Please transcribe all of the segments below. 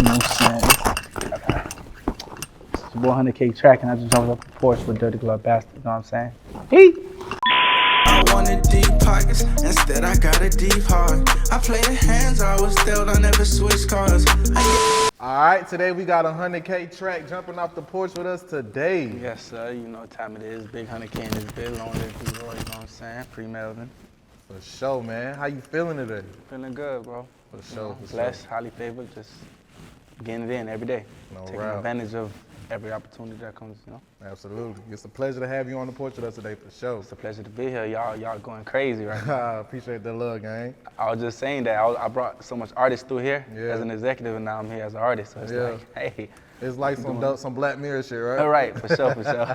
You know what I'm saying? It's your boy 100K track, and I just jumped up the porch with Dirty Glove Bastard. You know what I'm saying? Hey! I wanted deep pockets, instead I got a deep heart. I play the hands I was dealt, I never switched cards. Alright, today we got a 100K track jumping off the porch with us today. Yes, sir. You know what time it is. Big 100K in this bit. Long live P-Roy, you know what I'm saying? Pre-Melvin. For sure, man. How you feeling today? Feeling good, bro. For sure, for Blessed, highly favored, just getting it in every day. No Taking doubt. advantage of every opportunity that comes, you know? Absolutely. It's a pleasure to have you on the porch with us today, for sure. It's a pleasure to be here. Y'all going crazy right now. Appreciate the love, gang. I was just saying that I brought so much artists through here Yeah. as an executive, and now I'm here as an artist. So it's Yeah. like, hey. It's like some Black Mirror shit, right? All right, for sure, for sure.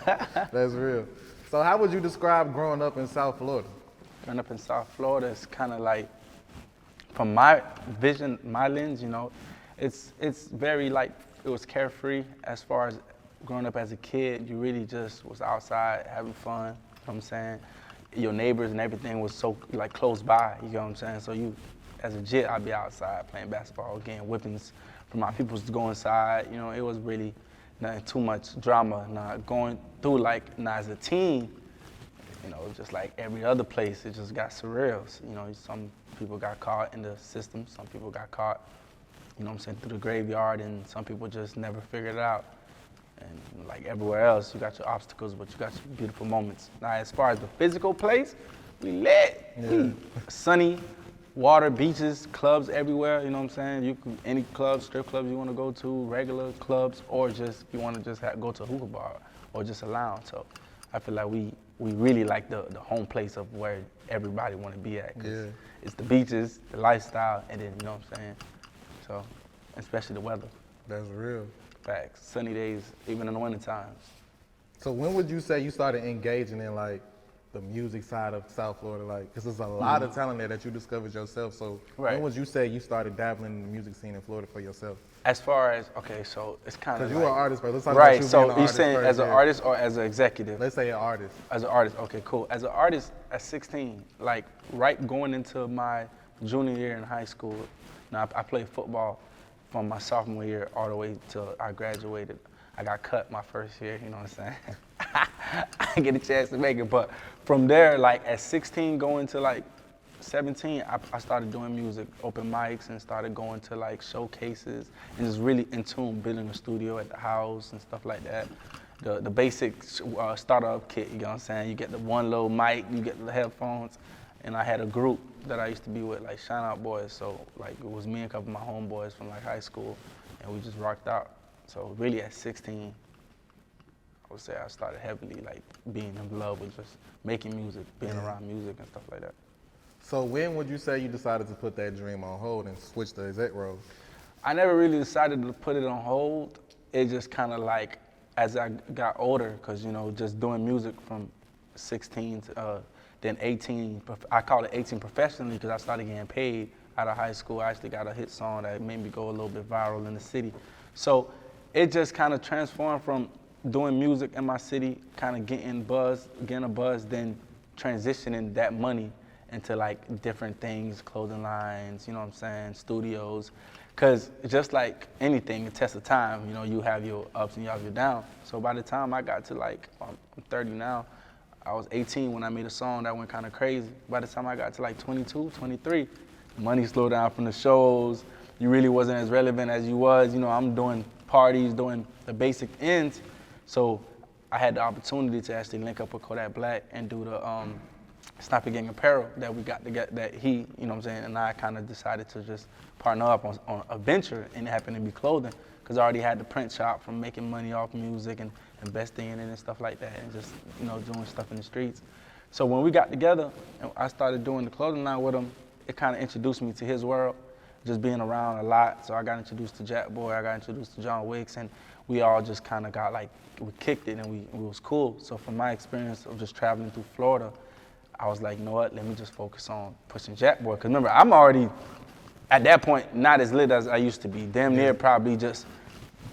That's real. So how would you describe growing up in South Florida? Growing up in South Florida, it's kind of like, from my vision, my lens, you know, it's very like, it was carefree as far as growing up as a kid. You really just was outside having fun, you know what I'm saying? Your neighbors and everything was so like close by, you know what I'm saying? So you, as a jit, I'd be outside playing basketball, getting whippings from my peoples to go inside. You know, it was really nothing too much drama. Not going through like, now as a teen, you know, just like every other place, it just got surreal. You know, some people got caught in the system, some people got caught, you know what I'm saying, through the graveyard, and some people just never figured it out. And like everywhere else, you got your obstacles, but you got your beautiful moments. Now, as far as the physical place, we lit. Yeah. Sunny, water, beaches, clubs everywhere, you know what I'm saying? You can, any clubs, strip clubs you want to go to, regular clubs, or just, you want to just go to a hookah bar, or just a lounge. So I feel like we really like the home place of where everybody want to be at. 'Cause Yeah. it's the beaches, the lifestyle, and then, you know what I'm saying? So, especially the weather. That's real. Facts. Sunny days, even in the winter times. So when would you say you started engaging in like the music side of South Florida? Like, cause there's a lot of talent there that you discovered yourself. So Right. when would you say you started dabbling in the music scene in Florida for yourself? As far as, okay, so it's kind of Cause like, you are an artist first. Let's talk right, about you so being an you artist saying first, as an yeah. artist or as an executive? Let's say an artist. As an artist, okay, cool. As an artist at 16, like right going into my junior year in high school, now I played football from my sophomore year all the way till I graduated. I got cut my first year, you know what I'm saying? I didn't get a chance to make it, but from there, like at 16 going to like 17, I started doing music, open mics, and started going to like showcases, and just really in tune, building a studio at the house and stuff like that. The basic startup kit, you know what I'm saying? You get the one little mic, you get the headphones, and I had a group that I used to be with, like Shine Out Boys, so like it was me and a couple of my homeboys from like high school, and we just rocked out. So really at 16, I would say I started heavily like being in love with just making music, being around music and stuff like that. So when would you say you decided to put that dream on hold and switch the exec role? I never really decided to put it on hold. It just kind of like, as I got older, because you know, just doing music from 16 to then 18, I call it 18 professionally because I started getting paid out of high school. I actually got a hit song that made me go a little bit viral in the city. So it just kind of transformed from doing music in my city, kind of getting a buzz, then transitioning that money into like different things, clothing lines, you know what I'm saying, studios. Cause just like anything, a test of time, you know, you have your ups and you have your downs. So by the time I got to like, I'm 30 now, I was 18 when I made a song that went kind of crazy. By the time I got to like 22, 23, money slowed down from the shows. You really wasn't as relevant as you was. You know, I'm doing parties, doing the basic ends. So I had the opportunity to actually link up with Kodak Black and do the Sniper Gang apparel that we got to get, that he, you know what I'm saying, and I kind of decided to just partner up on a venture, and it happened to be clothing, because I already had the print shop from making money off music and investing in it and stuff like that, and just, you know, doing stuff in the streets. So when we got together and I started doing the clothing line with him, it kind of introduced me to his world, just being around a lot. So I got introduced to Jackboy, I got introduced to John Wicks, and we all just kind of got like, we kicked it and it was cool. So from my experience of just traveling through Florida, I was like, you know what, let me just focus on pushing Jackboy. Because remember, I'm already, at that point, not as lit as I used to be. Damn near probably just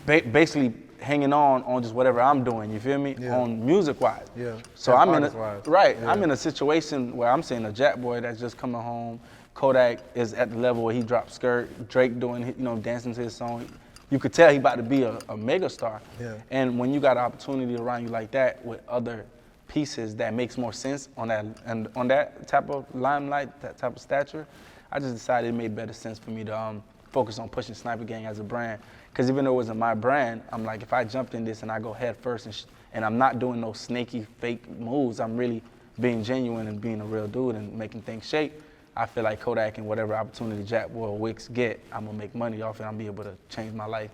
basically hanging on just whatever I'm doing, you feel me? Yeah. On music-wise. Yeah. So I'm in artist-wise. right, Yeah. I'm in a situation where I'm seeing a Jackboy that's just coming home. Kodak is at the level where he dropped Skirt, Drake doing, you know, dancing to his song. you could tell he about to be a mega star. Yeah. And when you got an opportunity around you like that with other pieces that makes more sense on that and on that type of limelight, that type of stature, I just decided it made better sense for me to focus on pushing Sniper Gang as a brand. Because even though it wasn't my brand, I'm like, if I jumped in this and I go head first and I'm not doing no snaky fake moves, I'm really being genuine and being a real dude and making things shake, I feel like Kodak and whatever opportunity Jackboy or Wicks get, I'm gonna make money off it. I'm be able to change my life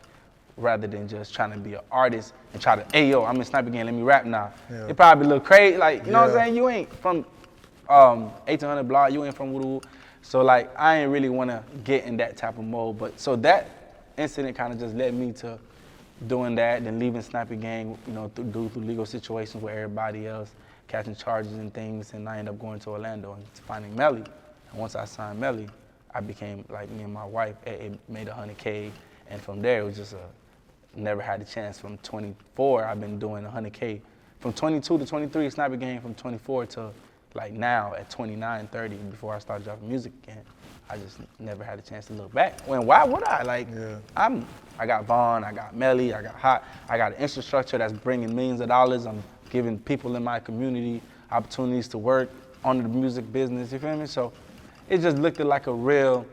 rather than just trying to be an artist and try to, hey yo, I'm in Sniper Gang, let me rap now. Yeah. It probably look crazy, like, you know what I'm Yeah. saying? You ain't from 1800 block, you ain't from Woo. So like, I ain't really wanna get in that type of mode. But so that incident kind of just led me to doing that, then leaving Sniper Gang, you know, through legal situations with everybody else, catching charges and things, and I ended up going to Orlando and finding Melly. And once I signed Melly, I became like me and my wife, it made $100K, and from there it was just never had a chance. From 24, I've been doing $100K. From 22 to 23, Sniper Gang, from 24 to like now at 29, 30, before I started dropping music again. I just never had a chance to look back. When, why would I? Like, Yeah. I got Vaughn, I got Melly, I got Hot, I got an infrastructure that's bringing millions of dollars. I'm giving people in my community opportunities to work on the music business, you feel me? So it just looked like a real,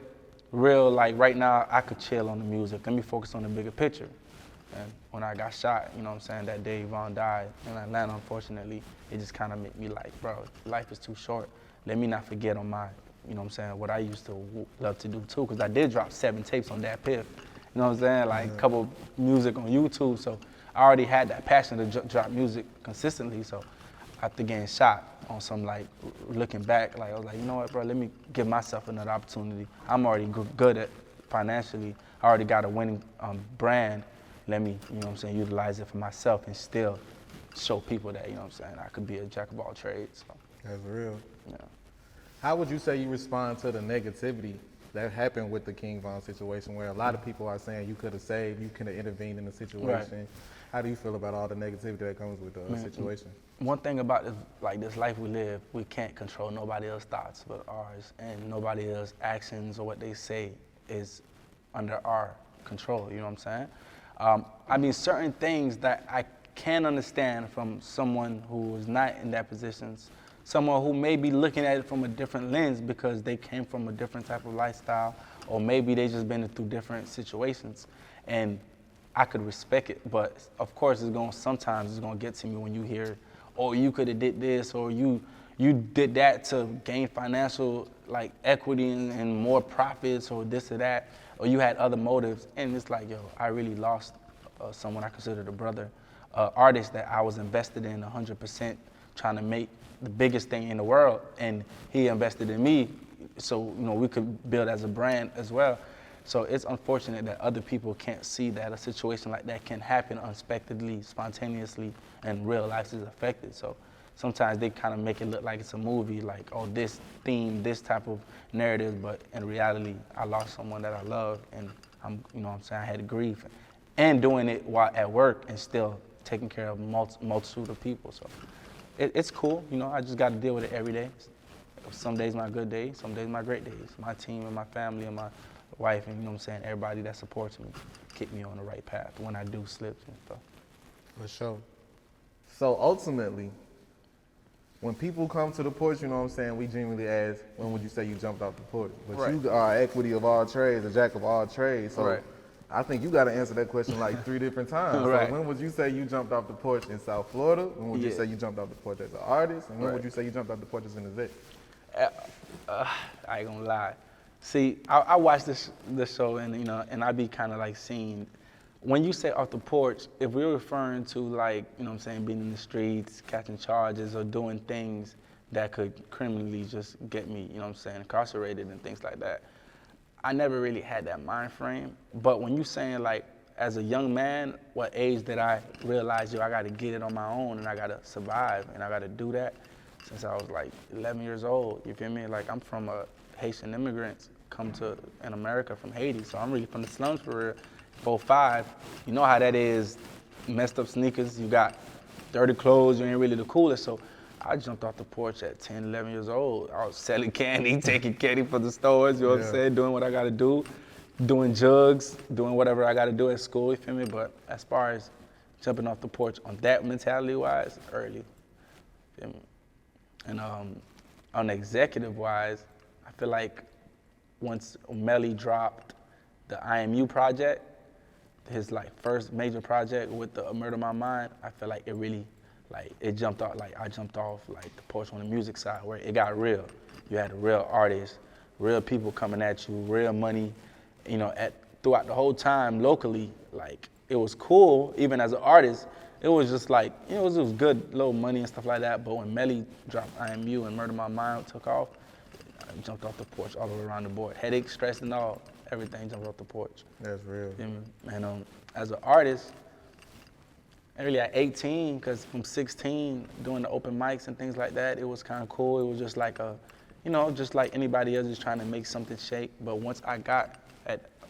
like right now I could chill on the music. Let me focus on the bigger picture. And when I got shot, you know what I'm saying, that day Vaughn died in Atlanta, unfortunately, it just kind of made me like, bro, life is too short. Let me not forget on my, you know what I'm saying, what I used to love to do too, because I did drop 7 tapes on that Piff. You know what I'm saying, like a couple music on YouTube, so I already had that passion to drop music consistently, so after getting shot on some like, looking back, like I was like, you know what, bro, let me give myself another opportunity. I'm already good at financially, I already got a winning brand. Let me, you know what I'm saying, utilize it for myself and still show people that, you know what I'm saying, I could be a jack of all trades. So. That's real. Yeah. How would you say you respond to the negativity that happened with the King Von situation, where a lot of people are saying you could have saved, you could have intervened in the situation? Right. How do you feel about all the negativity that comes with the situation? One thing about this, like this life we live, we can't control nobody else's thoughts but ours, and nobody else's actions or what they say is under our control, you know what I'm saying? I mean, certain things that I can understand from someone who is not in that position, someone who may be looking at it from a different lens because they came from a different type of lifestyle, or maybe they just been through different situations, and I could respect it. But of course, sometimes it's gonna get to me when you hear, oh, you could have did this, or you did that to gain financial like equity and more profits, or this or that, or you had other motives. And it's like, yo, I really lost someone I considered a brother, artist that I was invested in 100%, trying to make the biggest thing in the world, and he invested in me, so you know we could build as a brand as well. So it's unfortunate that other people can't see that a situation like that can happen unexpectedly, spontaneously, and real life is affected. So sometimes they kind of make it look like it's a movie, like, oh, this theme, this type of narrative, but in reality, I lost someone that I love, and you know what I'm saying, I had grief, and doing it while at work and still taking care of multitude of people. So it's cool, you know, I just got to deal with it every day. Some days my good days, some days my great days. My team and my family and my wife and, you know what I'm saying, everybody that supports me, keep me on the right path when I do slip and stuff. For sure. So ultimately, when people come to the porch, you know what I'm saying, we genuinely ask, when would you say you jumped off the porch? But Right. You are equity of all trades, a jack of all trades. So Right. I think you got to answer that question like 3 different times. Right. So when would you say you jumped off the porch in South Florida? When would you say you jumped off the porch as an artist? And when would you say you jumped off the porch as an exec? I ain't gonna lie. See, I watch this show, and you know, and I be kind of like seeing, when you say off the porch, if we're referring to like, you know what I'm saying, being in the streets, catching charges, or doing things that could criminally just get me, you know what I'm saying, incarcerated and things like that, I never really had that mind frame. But when you saying like, as a young man, what age did I realize, yo, I gotta get it on my own and I gotta survive and I gotta do that? Since I was like 11 years old, you feel me? Like I'm from Haitian immigrants, come to in America from Haiti, so I'm really from the slums for real. 4'5", you know how that is, messed up sneakers, you got dirty clothes, you ain't really the coolest, so I jumped off the porch at 10, 11 years old. I was selling candy, taking candy for the stores, you know what I'm saying, doing what I gotta do, doing jugs, doing whatever I got to do at school, you feel me? But as far as jumping off the porch on that mentality-wise, early, feel me? And on executive-wise, I feel like once Melly dropped the IMU project, his like first major project with the Murder My Mind, I feel like it really, like it jumped off, like I jumped off like the porch on the music side where it got real. You had real artists, real people coming at you, real money, you know, throughout the whole time locally, like it was cool, even as an artist, it was just like, you know, it was good little money and stuff like that, but when Melly dropped IMU and Murder My Mind took off, I jumped off the porch all the way around the board. Headache, stress and all, everything jumped off the porch. That's real. And as an artist, really at 18, because from 16, doing the open mics and things like that, it was kind of cool. It was just like you know, just like anybody else just trying to make something shake. But once I got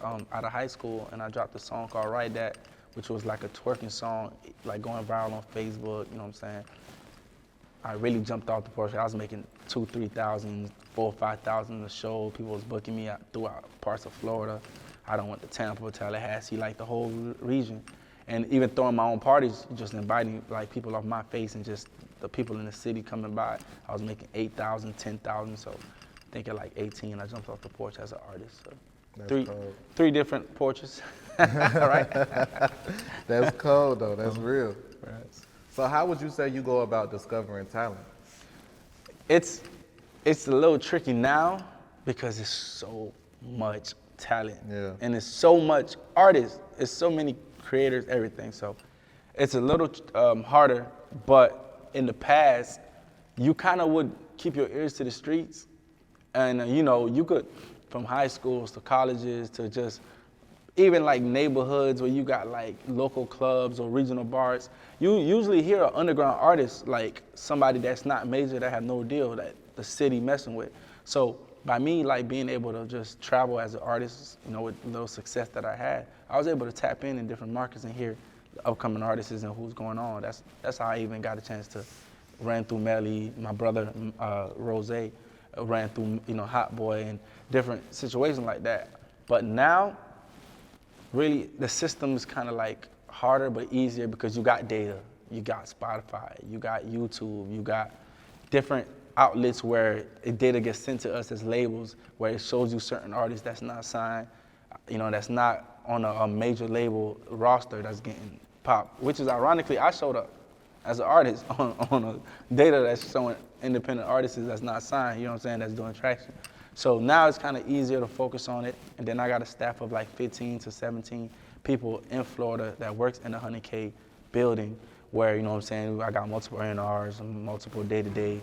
out of high school and I dropped a song called Ride That, which was like a twerking song, like going viral on Facebook, you know what I'm saying? I really jumped off the porch. I was making $2,000, $3,000, $4,000, $5,000 a show. People was booking me out throughout parts of Florida. I done went to Tampa, Tallahassee, like the whole region. And even throwing my own parties, just inviting like people off my face and just the people in the city coming by. I was making $8,000, $10,000. So I think at like 18, I jumped off the porch as an artist. So three different porches, right? That's cold though, that's real. Right. So how would you say you go about discovering talent? It's a little tricky now because there's so much talent. Yeah. And there's so much artists, there's so many creators, everything. So it's a little harder, but in the past, you kind of would keep your ears to the streets. And you know, you could, from high schools to colleges to just even like neighborhoods where you got like local clubs or regional bars, you usually hear an underground artist, like somebody that's not major, that have no deal, that the city messing with. So by me like being able to just travel as an artist, you know, with the little success that I had, I was able to tap in different markets and hear the upcoming artists and who's going on. That's how I even got a chance to ran through Melly, my brother Rose, ran through, you know, Hotboii and different situations like that. But now, really, the system is kind of like harder but easier because you got data. You got Spotify, you got YouTube, you got different outlets where data gets sent to us as labels, where it shows you certain artists that's not signed, you know, that's not on a major label roster that's getting popped, which is ironically, I showed up as an artist on a data that's showing independent artists that's not signed, you know what I'm saying, that's doing traction. So now it's kind of easier to focus on it. And then I got a staff of like 15 to 17 people in Florida that works in the 100K building where, you know what I'm saying, I got multiple A&Rs and multiple day-to-day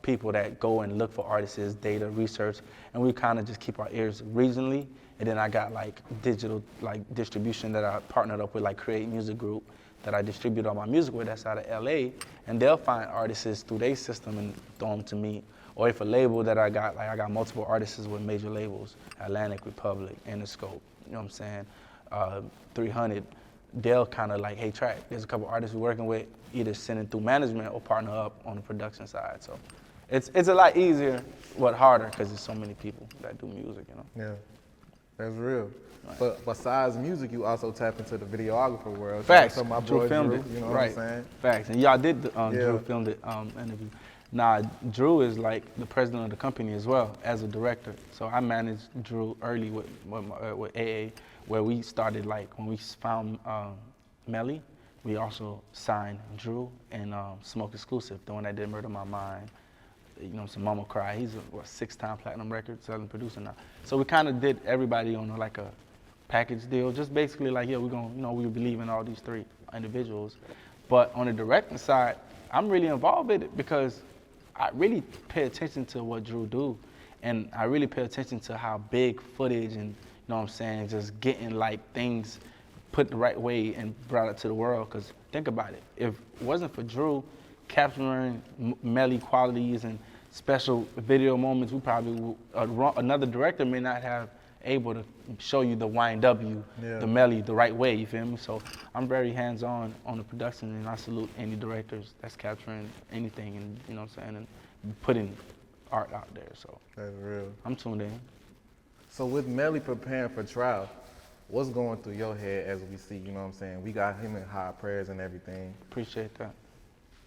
people that go and look for artists, data, research, and we kind of just keep our ears regionally. And then I got like digital like distribution that I partnered up with, like Create Music Group, that I distribute all my music with, that's out of LA, and they'll find artists through their system and throw them to me. Or if a label that I got, like I got multiple artists with major labels, Atlantic Republic, Interscope, you know what I'm saying, 300, they'll kind of like, hey, track, there's a couple artists we're working with, either send it through management or partner up on the production side. So it's a lot easier, but harder, because there's so many people that do music, you know? Yeah, that's real. Right. But besides music, you also tap into the videographer world. Facts. So my Drew boy filmed Drew, it. you know right. what I'm saying? Facts. And y'all did the Yeah. Drew filmed it interview. Nah, Drew is like the president of the company as well as a director. So I managed Drew early with AA, where we started like when we found Melly, we also signed Drew and Smoke Exclusive, the one that did Murder My Mind. You know, some Mama Cry. He's a 6-time platinum record selling producer now. So we kind of did everybody on like a package deal, just basically like, yeah, we're gonna, you know, we believe in all these 3 individuals. But on the directing side, I'm really involved with it because I really pay attention to what Drew do, and I really pay attention to how big footage and, you know what I'm saying, just getting like things put the right way and brought it to the world. Because think about it, if it wasn't for Drew capturing Melly qualities and special video moments, we probably another director may not have able to show you the YNW, the Melly, the right way, you feel me? So I'm very hands-on on the production, and I salute any directors that's capturing anything and, you know what I'm saying, and putting art out there, so. That's real. I'm tuned in. So with Melly preparing for trial, what's going through your head as we see, you know what I'm saying? We got him in high prayers and everything. Appreciate that.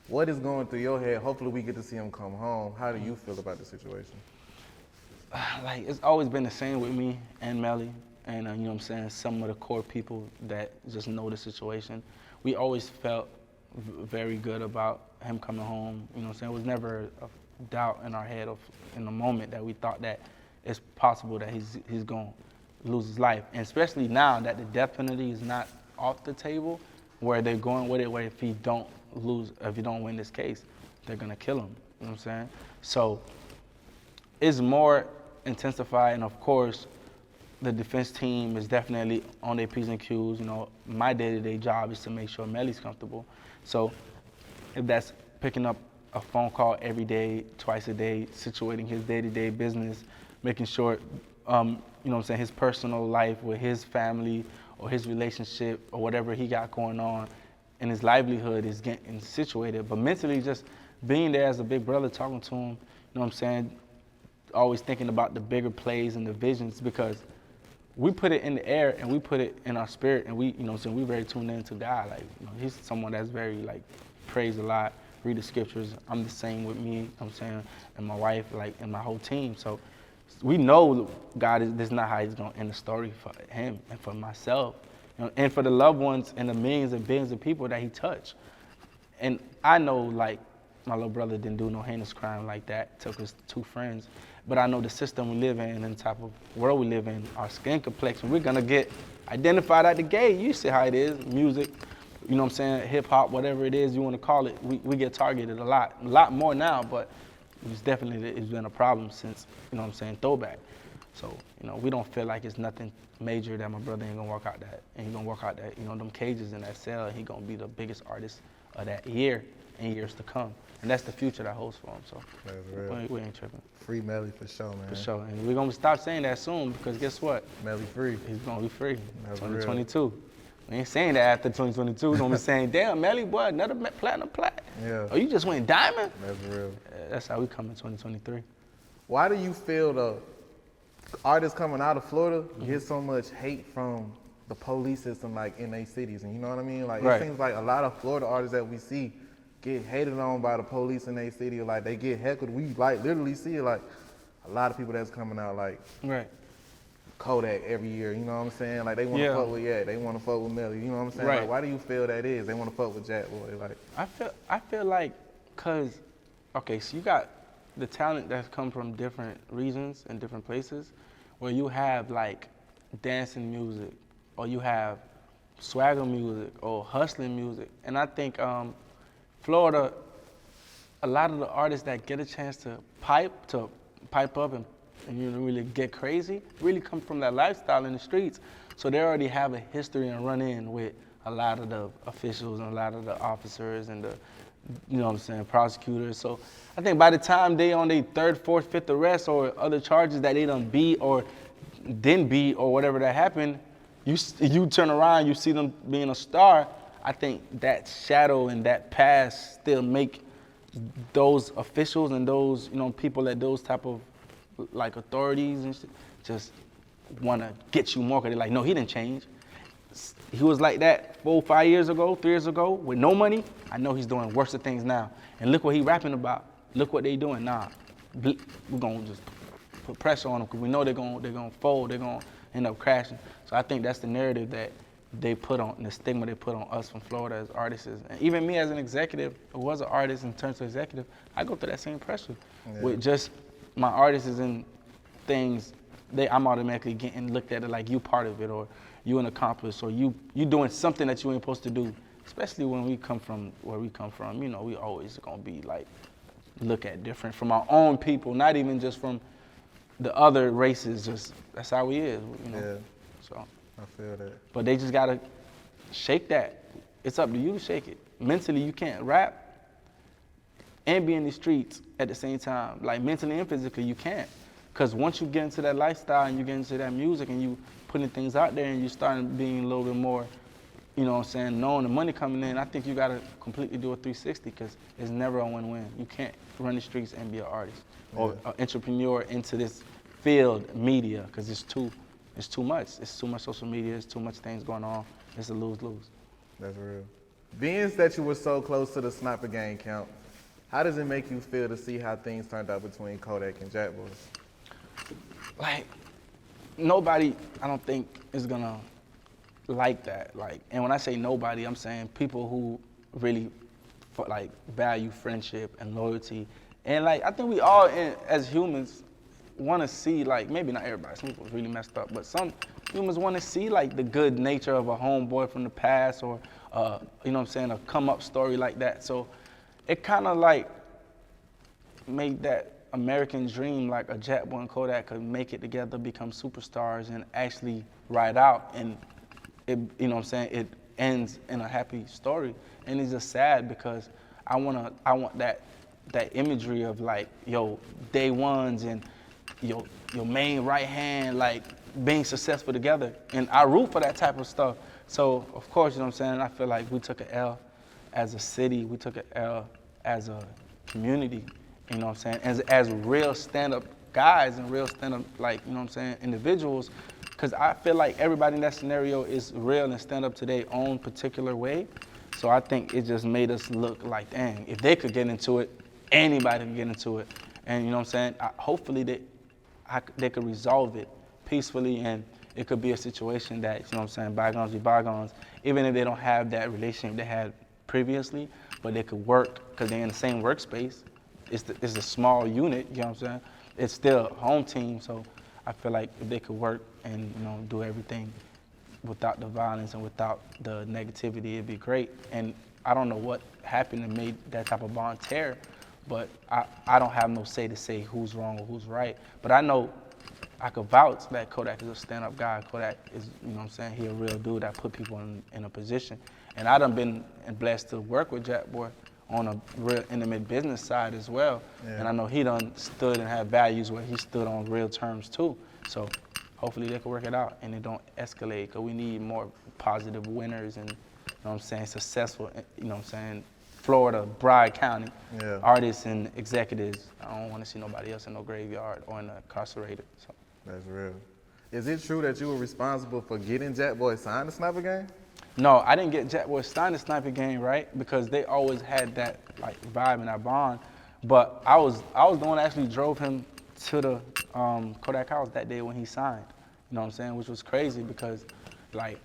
What is going through your head? Hopefully we get to see him come home. How do you feel about the situation? Like, it's always been the same with me and Melly, and you know what I'm saying, some of the core people that just know the situation. We always felt very good about him coming home, you know what I'm saying? It was never a doubt in our head in the moment that we thought that it's possible that he's going to lose his life. And especially now that the death penalty is not off the table, where they're going with it, where if he don't win this case, they're going to kill him, you know what I'm saying? So it's more intensified, and of course, the defense team is definitely on their P's and Q's. You know, my day-to-day job is to make sure Melly's comfortable. So if that's picking up a phone call every day, twice a day, situating his day-to-day business, making sure, you know what I'm saying, his personal life with his family or his relationship or whatever he got going on, and his livelihood is getting situated. But mentally, just being there as a big brother, talking to him, you know what I'm saying, always thinking about the bigger plays and the visions, because we put it in the air and we put it in our spirit, and we, you know what I'm saying, we're very tuned into God. Like, you know, he's someone that's very, like, prays a lot, read the scriptures. I'm the same with me, you know what I'm saying, and my wife, like, and my whole team. So we know this is not how he's going to end the story for him and for myself, you know, and for the loved ones and the millions and billions of people that he touched. And I know, like, my little brother didn't do no heinous crime like that, took his 2 friends. But I know the system we live in and the type of world we live in, our skin complexion, we're gonna get identified at the gate. You see how it is, music, you know what I'm saying, hip hop, whatever it is you wanna call it, we get targeted a lot more now, but it's been a problem since, you know what I'm saying, throwback. So, you know, we don't feel like it's nothing major that my brother ain't gonna walk out that, and he gonna walk out that, you know, them cages in that cell, and he gonna be the biggest artist of that year and years to come. And that's the future that holds for him, so That's real. we ain't tripping. Free Melly for sure, man. For sure, and we're gonna stop saying that soon, because guess what? Melly free. He's gonna be free. That's 2022. Real. We ain't saying that after 2022. We're gonna be saying, damn, Melly, boy, another platinum plat. Yeah. Oh, you just went diamond? That's real. That's how we come in 2023. Why do you feel the artists coming out of Florida get so much hate from the police system, like, in their cities? And you know what I mean? Like, right. It seems like a lot of Florida artists that we see get hated on by the police in their city. Like, they get heckled. We, like, literally see it, like, a lot of people that's coming out, like, right. Kodak every year, you know what I'm saying? Like, they want to fuck with, they want to fuck with Melly, you know what I'm saying? Right. Like, why do you feel that is? They want to fuck with Jackboy, like. I feel like, cause, okay, so you got the talent that's come from different regions and different places, where you have, like, dancing music, or you have swagger music, or hustling music. And I think Florida, a lot of the artists that get a chance to pipe up and you know, really get crazy, really come from that lifestyle in the streets. So they already have a history and run in with a lot of the officials and a lot of the officers and the, you know what I'm saying, prosecutors. So I think by the time they on their 3rd, 4th, 5th arrest or other charges that they done beat or didn't beat or whatever that happened, you turn around, you see them being a star. I think that shadow and that past still make those officials and those, you know, people at those type of, like, authorities and shit, just want to get you more, because they're like, no, he didn't change. He was like that 4, 5 years ago, 3 years ago, with no money. I know he's doing worse of things now. And look what he rapping about. Look what they doing. Nah, we're going to just put pressure on them, because we know they're going to fold, they're going to end up crashing. So I think that's the narrative that they put on, the stigma they put on us from Florida as artists. And even me as an executive, who was an artist in terms of executive, I go through that same pressure. With just my artists and things, I'm automatically getting looked at it like you part of it, or you an accomplice, or you doing something that you ain't supposed to do. Especially when we come from where we come from, you know, we always gonna be like, look at different from our own people, not even just from the other races, just that's how we is, you know. Yeah. So I feel that. But they just gotta shake that. It's up to you to shake it. Mentally, you can't rap and be in the streets at the same time. Like, mentally and physically, you can't. Because once you get into that lifestyle and you get into that music and you putting things out there and you starting being a little bit more, you know what I'm saying, knowing the money coming in, I think you gotta completely do a 360, because it's never a win-win. You can't run the streets and be an artist or an entrepreneur into this field media because it's too much. It's too much social media. It's too much things going on. It's a lose-lose. That's real. Being that you were so close to the sniper gang camp, how does it make you feel to see how things turned out between Kodak and Jackboy? Like, nobody, I don't think, is gonna like that. Like, and when I say nobody, I'm saying people who really like value friendship and loyalty. And like, I think we all, as humans, want to see, like, maybe not everybody, some people really messed up, but some humans want to see like the good nature of a homeboy from the past, or you know what I'm saying, a come up story like that. So it kind of like made that American dream, like a Jackboy and Kodak could make it together, become superstars, and actually ride out, and it, you know what I'm saying, it ends in a happy story. And it's just sad because I want that imagery of like, yo, day ones and your main right hand, like being successful together. And I root for that type of stuff. So of course, you know what I'm saying, I feel like we took an L as a city, we took an L as a community, you know what I'm saying, as real stand-up guys and real stand-up, like, you know what I'm saying, individuals. Because I feel like everybody in that scenario is real and stand up to their own particular way. So I think it just made us look like, dang, if they could get into it, anybody can get into it. And you know what I'm saying, hopefully they could resolve it peacefully, and it could be a situation that, you know what I'm saying, bygones be bygones, even if they don't have that relationship they had previously, but they could work because they're in the same workspace. It's a small unit, you know what I'm saying? It's still a home team, so I feel like if they could work and, you know, do everything without the violence and without the negativity, it'd be great. And I don't know what happened and made that type of bond tear, but I don't have no say to say who's wrong or who's right. But I know I could vouch that Kodak is a stand-up guy. Kodak is, you know what I'm saying, he a real dude that put people in a position. And I done been blessed to work with Jackboy on a real intimate business side as well. Yeah. And I know he done stood and had values where he stood on real terms too. So hopefully they can work it out and it don't escalate, because we need more positive winners and, you know what I'm saying, successful, you know what I'm saying, Florida, Broward County, artists and executives. I don't want to see nobody else in no graveyard or incarcerated. So. That's real. Is it true that you were responsible for getting Jackboy signed to Sniper Gang? No, I didn't get Jackboy signed to Sniper Gang, right? Because they always had that like vibe and that bond. But I was the one that actually drove him to the Kodak house that day when he signed. You know what I'm saying? Which was crazy because, like,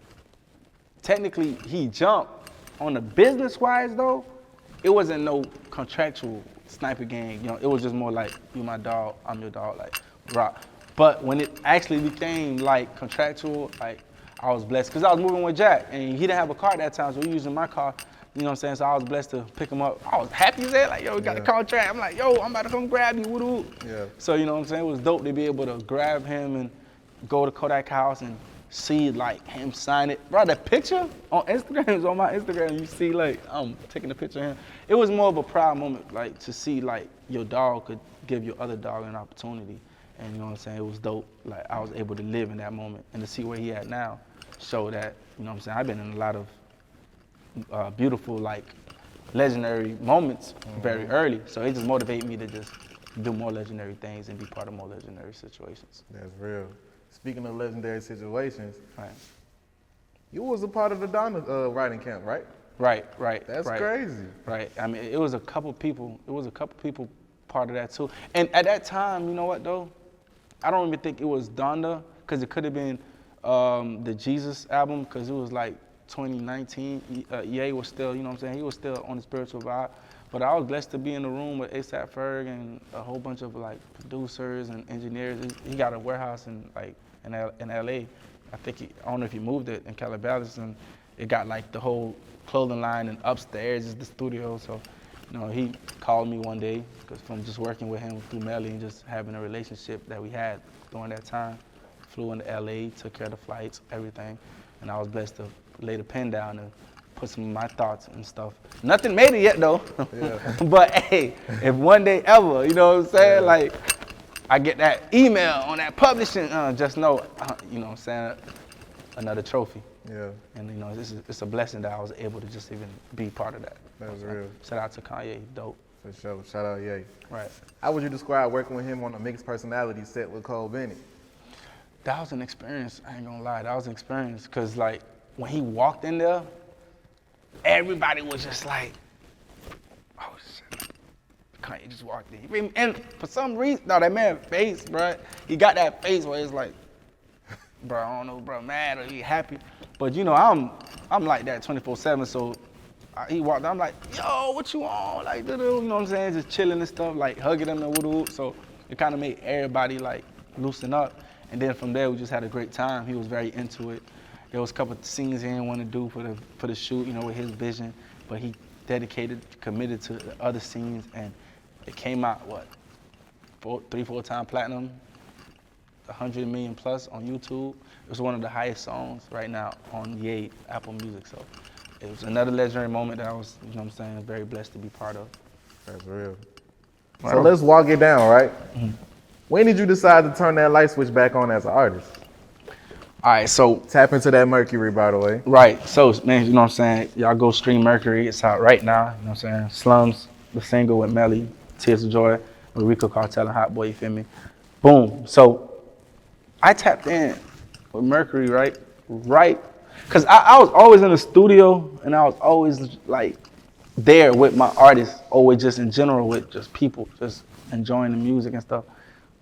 technically he jumped. On the business-wise though, it wasn't no contractual Sniper Gang. You know, it was just more like, you my dog, I'm your dog, like, rock. But when it actually became like contractual, like, I was blessed because I was moving with Jack and he didn't have a car at that time, so we were using my car. You know what I'm saying? So I was blessed to pick him up. I was happy as hell, like, yo, we got the contract. I'm like, yo, I'm about to come grab you, woo-doo. Yeah. So, you know what I'm saying? It was dope to be able to grab him and go to Kodak house and see, like, him sign it. Bro, that picture on Instagram is on my Instagram. You see, like, I'm taking a picture of him. It was more of a proud moment, like, to see, like, your dog could give your other dog an opportunity. And you know what I'm saying? It was dope. Like, I was able to live in that moment and to see where he at now show that, you know what I'm saying? I've been in a lot of beautiful, like, legendary moments very early. So it just motivated me to just do more legendary things and be part of more legendary situations. That's real. Speaking of legendary situations, right. You was a part of the Donna writing camp, right? Right. That's crazy. Right. I mean, it was a couple people part of that too. And at that time, you know what though? I don't even think it was Donda, because it could have been the Jesus album, because it was like 2019. Ye was still, you know what I'm saying, he was still on the spiritual vibe. But I was blessed to be in the room with A$AP Ferg and a whole bunch of like producers and engineers. He got a warehouse in LA. I think I don't know if he moved it in Calabasas, and it got like the whole clothing line, and upstairs is the studio. So, you know, he called me one day from just working with him through Melly and just having a relationship that we had during that time. Flew into LA, took care of the flights, everything, and I was blessed to lay the pen down and put some of my thoughts and stuff. Nothing made it yet though, but hey, if one day ever, you know what I'm saying, like I get that email on that publishing, just know, you know what I'm saying, another trophy. Yeah. And you know, it's a blessing that I was able to just even be part of that. That was real. Shout out to Kanye, dope. For sure. Shout out Ye. Right. How would you describe working with him on a mixed personality set with Cole Bennett? That was an experience, I ain't gonna lie. That was an experience, cause like, when he walked in there, everybody was just like, oh shit, Kanye just walked in. And for some reason, no, that man face, bro, he got that face where it's like, bro, I don't know, bro, mad or he happy. But you know, I'm like that 24/7, so he walked in, I'm like, yo, what you on? Like, you know what I'm saying? Just chilling and stuff, like hugging him and woo-woo. So it kind of made everybody like loosen up. And then from there, we just had a great time. He was very into it. There was a couple of scenes he didn't want to do for the shoot, you know, with his vision, but he committed to the other scenes, and it came out, what, 3-4 time platinum, 100 million plus on YouTube. It was one of the highest songs right now on Ye Apple Music. So it was another legendary moment that I was, you know what I'm saying, very blessed to be part of. That's real. So let's walk it down, right? Mm-hmm. When did you decide to turn that light switch back on as an artist? All right, so. Tap into that Mercury, by the way. Right, so, man, you know what I'm saying? Y'all go stream Mercury. It's out right now, you know what I'm saying? Slums, the single with Melly, Tears of Joy, with Rico Cartel and Hotboii, you feel me? Boom. So I tapped in with Mercury, right? Because I was always in the studio, and I was always, like, there with my artists, always just in general with just people, just enjoying the music and stuff.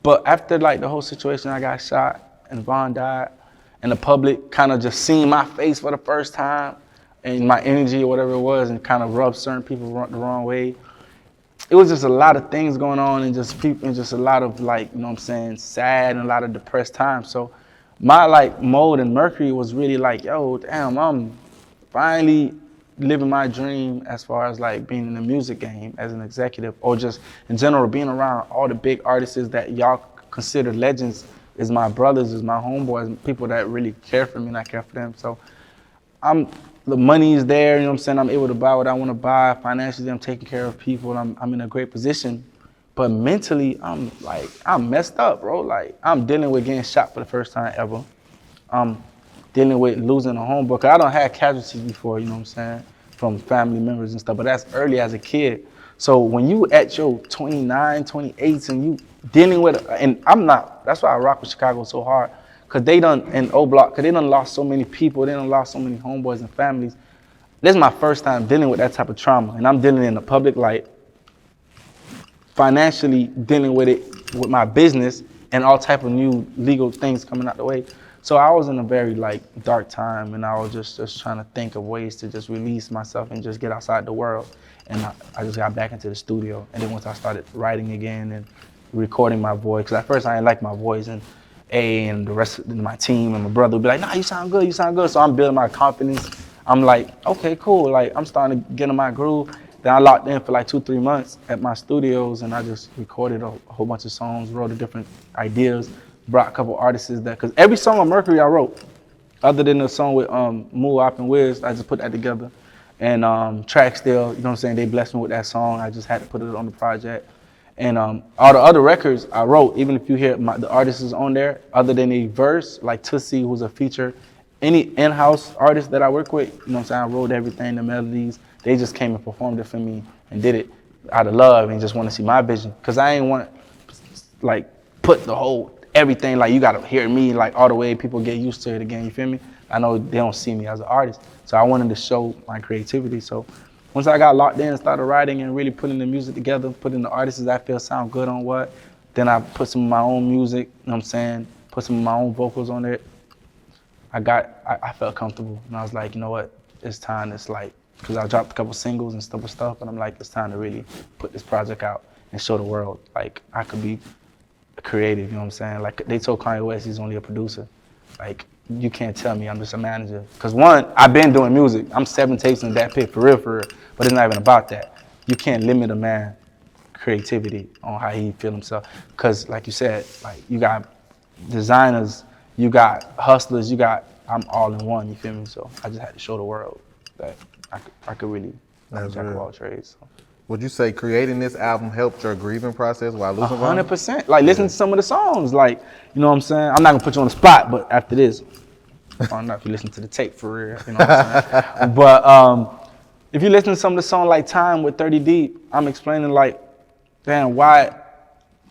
But after, like, the whole situation, I got shot, and Vaughn died, and the public kind of just seen my face for the first time and my energy or whatever it was, and kind of rubbed certain people the wrong way. It was just a lot of things going on, and just people, and just a lot of, like, you know what I'm saying, sad and a lot of depressed times. So my, like, mode in Mercury was really like, yo, damn, I'm finally living my dream as far as, like, being in the music game as an executive, or just in general being around all the big artists that y'all consider legends, is my brothers, is my homeboys, people that really care for me and I care for them. So the money is there, you know what I'm saying? I'm able to buy what I want to buy. Financially, I'm taking care of people, and I'm in a great position. But mentally, I'm messed up, bro. Like, I'm dealing with getting shot for the first time ever. I'm dealing with losing a homeboy. Cause I don't have casualties before, you know what I'm saying? From family members and stuff, but that's early as a kid. So when you at your 29, 28, and you dealing with, and I'm not, that's why I rock with Chicago so hard, because they done, in O-Block, because they done lost so many people, they done lost so many homeboys and families. This is my first time dealing with that type of trauma, and I'm dealing in the public light, financially dealing with it with my business, and all type of new legal things coming out the way. So I was in a very, like, dark time, and I was just trying to think of ways to just release myself and just get outside the world. And I just got back into the studio. And then once I started writing again and recording my voice, because at first I didn't like my voice, and the rest of my team and my brother would be like, nah, you sound good. So I'm building my confidence. I'm like, okay, cool. Like, I'm starting to get in my groove. Then I locked in for like 2-3 months at my studios, and I just recorded a whole bunch of songs, wrote the different ideas, brought a couple artists because every song on Mercury I wrote, other than the song with Moo, Op, and Wiz, I just put that together. And Track Still, you know what I'm saying, they blessed me with that song. I just had to put it on the project. And all the other records I wrote, even if you hear the artists is on there, other than a verse, like Tootsie, who's a feature, any in-house artist that I work with, you know what I'm saying, I wrote everything, the melodies. They just came and performed it for me and did it out of love and just want to see my vision. Because I ain't want to, like, put the whole everything, like, you got to hear me, like, all the way people get used to it again, you feel me? I know they don't see me as an artist. So I wanted to show my creativity. So once I got locked in and started writing and really putting the music together, putting the artists I feel sound good on what, then I put some of my own music, you know what I'm saying, put some of my own vocals on it. I felt comfortable, and I was like, you know what, it's time, it's like, because I dropped a couple singles and stuff, and I'm like, it's time to really put this project out and show the world, like, I could be creative, you know what I'm saying? Like, they told Kanye West he's only a producer. Like, you can't tell me I'm just a manager. Because one, I've been doing music. I'm 7 tapes in that pit, for real, but it's not even about that. You can't limit a man's creativity on how he feel himself. Because, like you said, like, you got designers, you got hustlers, I'm all in one, you feel me? So I just had to show the world that I could really, I'm a jack of all trades. So. Would you say creating this album helped your grieving process while losing 100%. Like, listen to some of the songs. Like, you know what I'm saying? I'm not gonna put you on the spot, but after this, I don't know if you listen to the tape for real, you know what I'm saying? But if you listen to some of the songs like Time with 30 Deep, I'm explaining like, damn, why,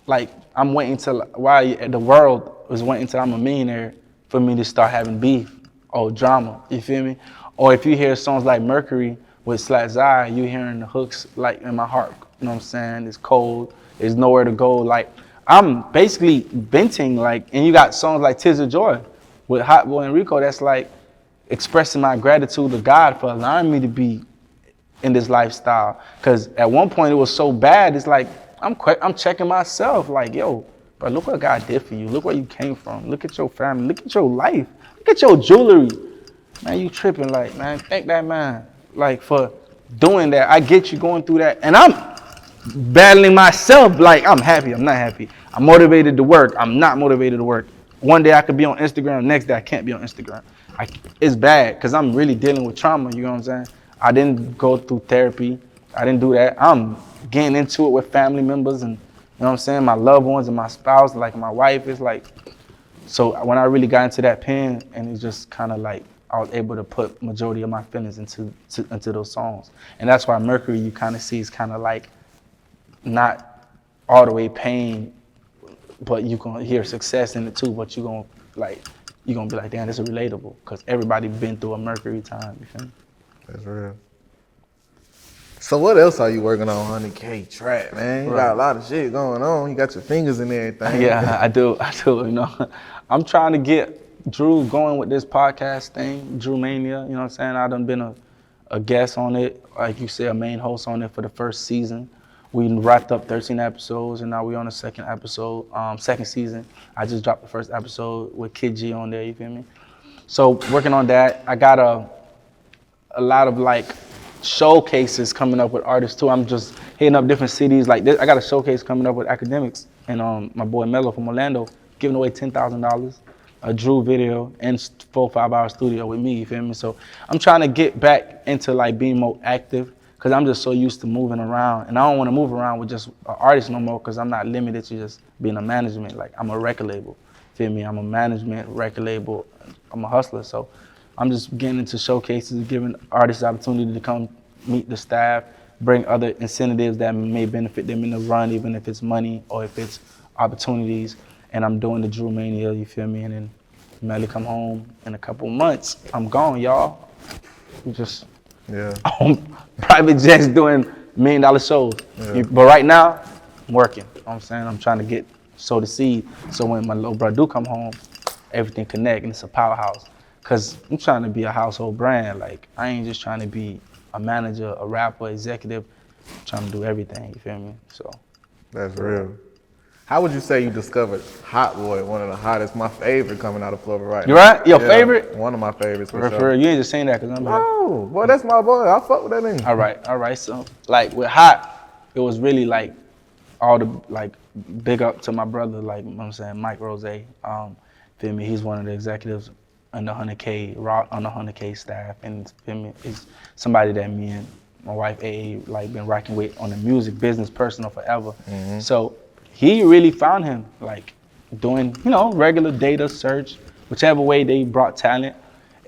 like, I'm waiting till, why the world was waiting till I'm a millionaire for me to start having beef or drama, you feel me? Or if you hear songs like Mercury with Slat Zai, you hearing the hooks like in my heart, you know what I'm saying? It's cold, there's nowhere to go. Like, I'm basically venting, like, and you got songs like Tears of Joy with Hotboii and Rico that's like expressing my gratitude to God for allowing me to be in this lifestyle. Cause at one point it was so bad, it's like, I'm checking myself, like, yo, but look what God did for you. Look where you came from. Look at your family. Look at your life. Look at your jewelry. Man, you tripping, like, man, thank that man, like, for doing that. I get you going through that. And I'm battling myself, like, I'm happy, I'm not happy. I'm motivated to work, I'm not motivated to work. One day I could be on Instagram, next day I can't be on Instagram. It's bad, because I'm really dealing with trauma, you know what I'm saying? I didn't go through therapy, I didn't do that. I'm getting into it with family members and, you know what I'm saying, my loved ones and my spouse, like my wife, is like, so when I really got into that pen, and it's just kind of like, I was able to put majority of my feelings into those songs. And that's why Mercury, you kind of see, is kind of like, not all the way pain, but you gonna hear success in it too, but you gonna be like, damn, this is relatable, because everybody been through a Mercury time, you feel me? That's real. So what else are you working on, 100K Trap, man? You got a lot of shit going on. You got your fingers in everything. Yeah, I do, you know. I'm trying to get Drew going with this podcast thing, Drew Mania, you know what I'm saying? I done been a guest on it, like you said, a main host on it for the first season. We wrapped up 13 episodes, and now we're on the second episode, second season. I just dropped the first episode with Kid G on there, you feel me? So working on that. I got a lot of like showcases coming up with artists too. I'm just hitting up different cities like this. I got a showcase coming up with academics, and my boy Mello from Orlando giving away $10,000, a Drew video, and 4 or 5 hour studio with me, you feel me? So I'm trying to get back into like being more active, because I'm just so used to moving around, and I don't want to move around with just an artist no more, because I'm not limited to just being a management. Like, I'm a record label, feel me? I'm a management, record label, I'm a hustler. So I'm just getting into showcases, giving artists the opportunity to come meet the staff, bring other incentives that may benefit them in the run, even if it's money or if it's opportunities. And I'm doing the Drew Mania, you feel me? And then Melly come home in a couple months. I'm gone, y'all. Just on private jets doing $1 million shows. Yeah. But right now, I'm working. You know what I'm saying? I'm trying to sow the seed, so when my little brother do come home, everything connect and it's a powerhouse. Cause I'm trying to be a household brand. Like, I ain't just trying to be a manager, a rapper, executive. I'm trying to do everything, you feel me? So. That's real. How would you say you discovered Hotboii, one of the hottest, my favorite coming out of Florida right now? You right? Your favorite? One of my favorites for sure. You ain't just saying that because I'm No, boy, that's my boy. I fuck with that nigga. All right. So, like, with Hot, it was really like all the, like, big up to my brother, like, you know what I'm saying, Mike Rose. Feel me? He's one of the executives on the 100K staff, and feel me, he's somebody that me and my wife AA like been rocking with on the music business, personal forever. Mm-hmm. So he really found him, like, doing, you know, regular data search, whichever way they brought talent,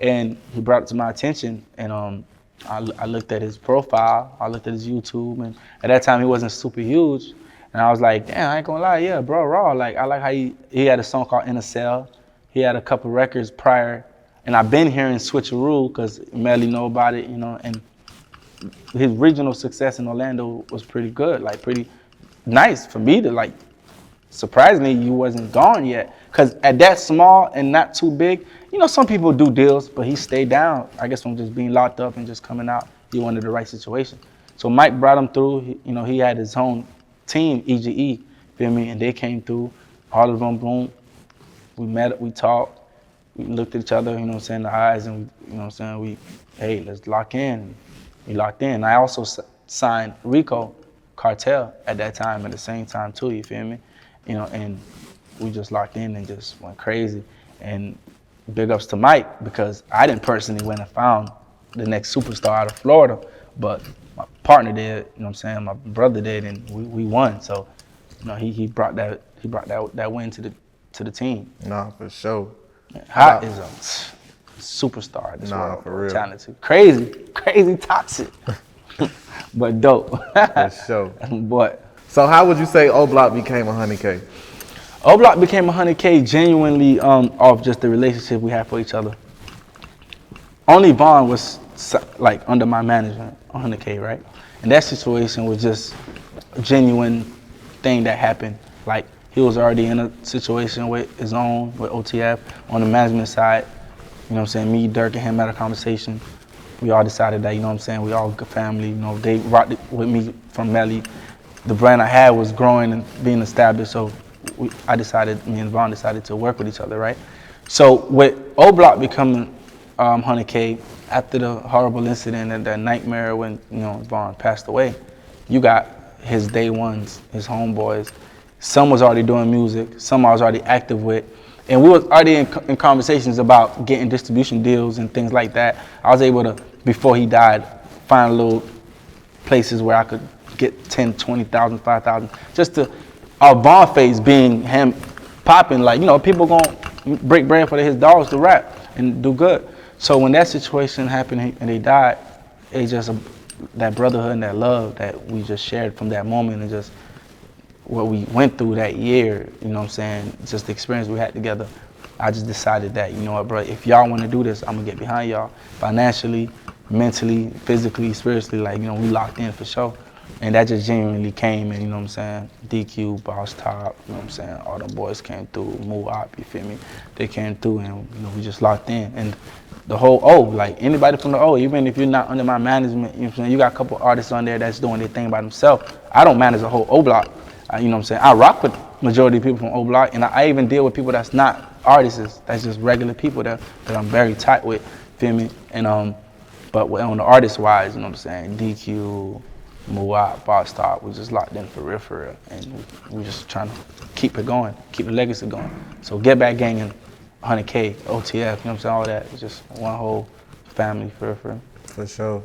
and he brought it to my attention. And I looked at his profile, I looked at his YouTube, and at that time he wasn't super huge, and I was like, damn, I ain't gonna lie, yeah, bro, raw. Like, I like how he had a song called In a Cell. He had a couple records prior, and I've been hearing Switcheroo because Melly know about it, you know, and his regional success in Orlando was pretty good, like pretty nice for me to, like, surprisingly, you wasn't gone yet. Because at that small and not too big, you know, some people do deals, but he stayed down, I guess, from just being locked up and just coming out. He wanted the right situation. So Mike brought him through. You know, he had his own team, EGE, feel me, and they came through, all of them, boom. We met, we talked, we looked at each other, you know what I'm saying, in the eyes, and you know what I'm saying, hey, let's lock in. We locked in. I also signed Rico Cartel at that time, at the same time too, you feel me? You know, and we just locked in and just went crazy. And big ups to Mike, because I didn't personally went and found the next superstar out of Florida, but my partner did, you know what I'm saying, my brother did, and we won. So, you know, he brought that win to the team. Nah, for sure. Hot is superstar in this Nah, world, for bro. real. Talented. Crazy toxic. But dope. For sure. But So how would you say O Block became 100K? O Block became 100K genuinely off just the relationship we had for each other. Only Vaughn was like under my management, 100K, right? And that situation was just a genuine thing that happened. Like he was already in a situation with his own, with OTF on the management side. You know what I'm saying? Me, Dirk, and him had a conversation. We all decided that, you know what I'm saying, we all good family. You know, they rocked it with me from Melly. The brand I had was growing and being established, so me and Vaughn decided to work with each other, right? So with O Block becoming 100K, after the horrible incident and that nightmare when, you know, Vaughn passed away, you got his day ones, his homeboys. Some was already doing music, some I was already active with. And we was already in conversations about getting distribution deals and things like that. I was able to, before he died, find little places where I could get 10, 20,000, 5,000, just to, our Vaughn phase being him popping, like, you know, people gonna break bread for his dogs to rap and do good. So when that situation happened and they died, it's just that brotherhood and that love that we just shared from that moment and just what we went through that year, you know what I'm saying, just the experience we had together. I just decided that, you know what, bro, if y'all want to do this, I'm going to get behind y'all financially, mentally, physically, spiritually, like, you know, we locked in for sure. And that just genuinely came, and you know what I'm saying, DQ, Boss Top, you know what I'm saying, all them boys came through, Move Up, you feel me? They came through and, you know, we just locked in. And the whole O, like anybody from the O, even if you're not under my management, you know what I'm saying, you got a couple artists on there that's doing their thing by themselves. I don't manage a whole O Block. You know what I'm saying? I rock with majority of people from O Block, and I even deal with people that's not artists, that's just regular people that I'm very tight with, feel me? And but on the artist wise, you know what I'm saying, DQ, Muwap, Boss Top, we just locked in for real, and we just trying to keep it going, keep the legacy going. So Get Back Gang and 100K, OTF, you know what I'm saying, all that, it's just one whole family for real. For sure.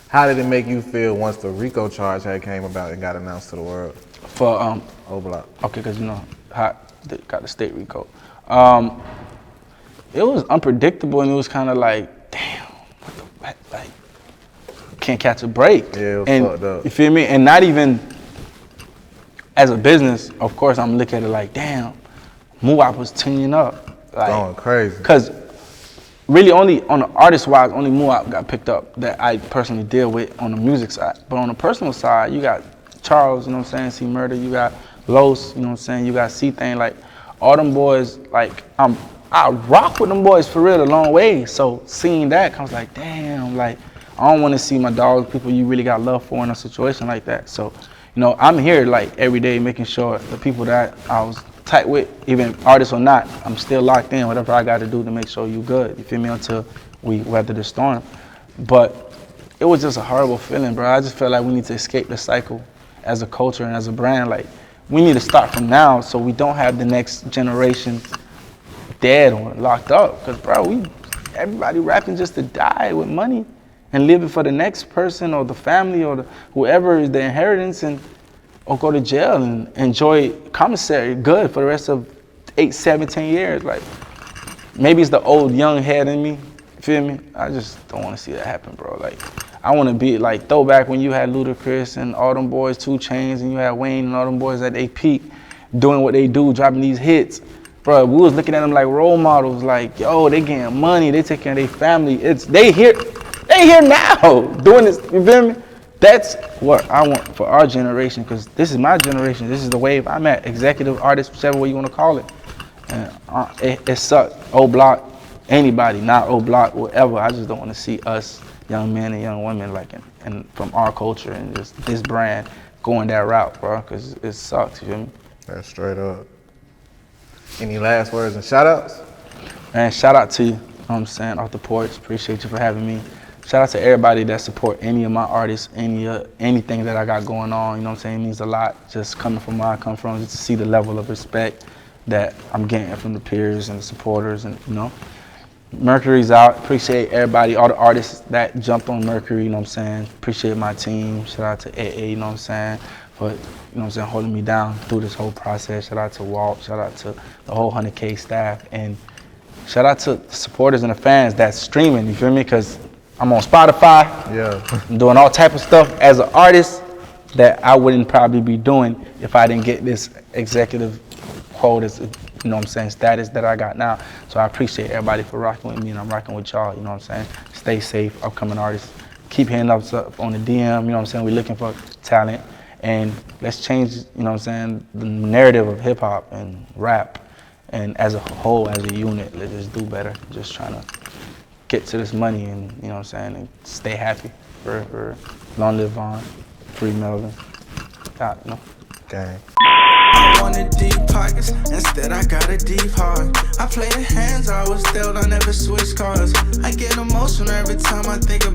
How did it make you feel once the RICO charge had came about and got announced to the world? For O Block. Okay, because you know, got the state RICO. It was unpredictable, and it was kind of like, damn, what the heck, like, can't catch a break. Yeah, it was and, fucked up. You feel me? And not even as a business, of course, I'm looking at it like, damn, Muwap was teeing up. Like, Going crazy. Because really only on the artist wise, only Muwap got picked up that I personally deal with on the music side. But on the personal side, you got Charles, you know what I'm saying, C Murder, you got Los, you know what I'm saying, you got C Thing, like all them boys, like I rock with them boys for real a long way. So seeing that, I was like, damn, like I don't want to see my dogs, people you really got love for in a situation like that. So, you know, I'm here like every day making sure the people that I was tight with, even artists or not, I'm still locked in, whatever I got to do to make sure you good, you feel me, until we weather the storm. But it was just a horrible feeling, bro. I just felt like we need to escape the cycle as a culture and as a brand. Like, we need to start from now so we don't have the next generation dead or locked up. Because, bro, everybody rapping just to die with money and living for the next person or the family or whoever is the inheritance, and or go to jail and enjoy commissary good for the rest of 8, 7, 10 years. Like, maybe it's the old young head in me, feel me? I just don't want to see that happen, bro. Like, I want to be like throwback when you had Ludacris and all them boys, 2 Chainz, and you had Wayne and all them boys at their peak, doing what they do, dropping these hits. Bro, we was looking at them like role models, like, yo, they getting money, they taking care of their family. They here now, doing this, you feel me? That's what I want for our generation, because this is my generation. This is the wave I'm at, executive artist, whichever way you want to call it. And it sucked. O Block, anybody, not O Block, whatever. I just don't want to see us, young men and young women, like, and from our culture and just this brand going that route, bro, because it sucks, you feel me? That's straight up. Any last words and shout outs? Man, shout out to you, know what I'm saying, off the porch. Appreciate you for having me. Shout out to everybody that support any of my artists, anything that I got going on, you know what I'm saying? It means a lot, just coming from where I come from, just to see the level of respect that I'm getting from the peers and the supporters, and, you know. Mercury's out. Appreciate everybody, all the artists that jumped on Mercury, you know what I'm saying? Appreciate my team. Shout out to AA, you know what I'm saying? For, you know what I'm saying, holding me down through this whole process. Shout out to Walt. Shout out to the whole 100K staff. And shout out to the supporters and the fans that's streaming, you feel me? Because I'm on Spotify. Yeah. I'm doing all type of stuff as an artist that I wouldn't probably be doing if I didn't get this executive quotas, you know what I'm saying, status that I got now. So I appreciate everybody for rocking with me, and I'm rocking with y'all, you know what I'm saying? Stay safe, upcoming artists. Keep hitting us up on the DM, you know what I'm saying? We're looking for talent, and let's change, you know what I'm saying, the narrative of hip hop and rap, and as a whole, as a unit, let's just do better. Just trying to get to this money and, you know what I'm saying, and stay happy. For long live Vaughn, free Melvin, God, you know. Gang. I wanted deep pockets, instead I got a deep heart. I play the hands I was dealt, I never switch cards. I get emotional every time I think about